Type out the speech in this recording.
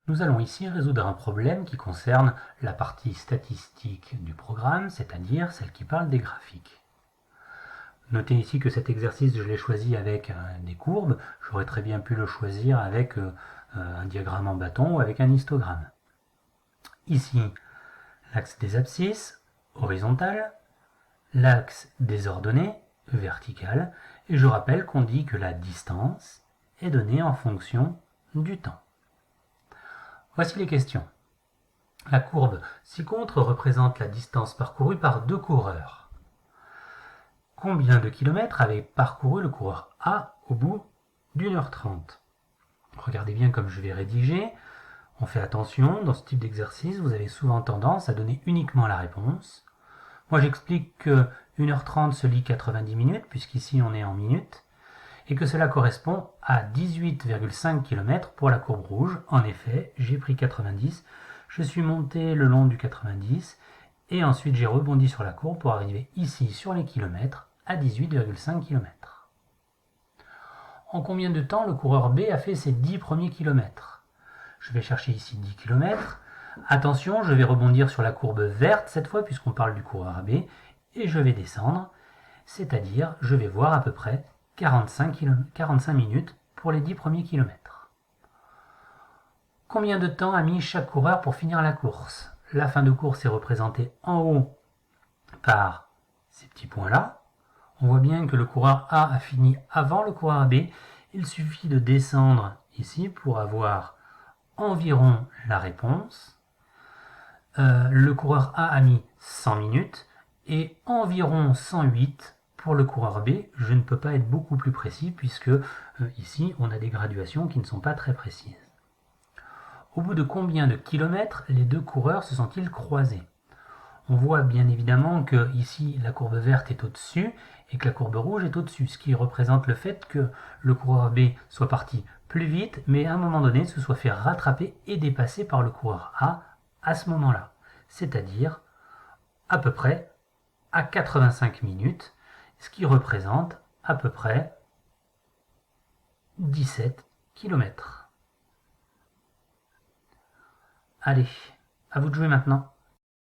Nous allons ici résoudre un problème qui concerne la partie statistique du programme, c'est-à-dire celle qui parle des graphiques. Notez ici que cet exercice, je l'ai choisi avec des courbes. J'aurais très bien pu le choisir avec un diagramme en bâton ou avec un histogramme. Ici, l'axe des abscisses, horizontal, l'axe des ordonnées, vertical, et je rappelle qu'on dit que la distance est donnée en fonction du temps. Voici les questions. La courbe ci-contre représente la distance parcourue par deux coureurs. Combien de kilomètres avait parcouru le coureur A au bout d'1h30 ? Regardez bien comme je vais rédiger. On fait attention, dans ce type d'exercice, vous avez souvent tendance à donner uniquement la réponse. Moi j'explique que 1h30 se lit 90 minutes, puisqu'ici on est en minutes, et que cela correspond à 18,5 km pour la courbe rouge. En effet, j'ai pris 90, je suis monté le long du 90, et ensuite j'ai rebondi sur la courbe pour arriver ici sur les kilomètres à 18,5 km. En combien de temps le coureur B a fait ses 10 premiers kilomètres ? Je vais chercher ici 10 km. Attention, je vais rebondir sur la courbe verte cette fois puisqu'on parle du coureur B et je vais descendre, c'est-à-dire je vais voir à peu près 45 minutes pour les 10 premiers kilomètres. Combien de temps a mis chaque coureur pour finir la course ? La fin de course est représentée en haut par ces petits points-là. On voit bien que le coureur A a fini avant le coureur B. Il suffit de descendre ici pour avoir environ la réponse. Le coureur A mis 100 minutes et environ 108 pour le coureur B. Je ne peux pas être beaucoup plus précis puisque ici on a des graduations qui ne sont pas très précises. Au bout de combien de kilomètres les deux coureurs se sont-ils croisés ? On voit bien évidemment que ici la courbe verte est au-dessus et que la courbe rouge est au-dessus, ce qui représente le fait que le coureur B soit parti plus vite, mais à un moment donné se soit fait rattraper et dépasser par le coureur A à ce moment-là, c'est-à-dire à peu près à 85 minutes, ce qui représente à peu près 17 km. Allez, à vous de jouer maintenant.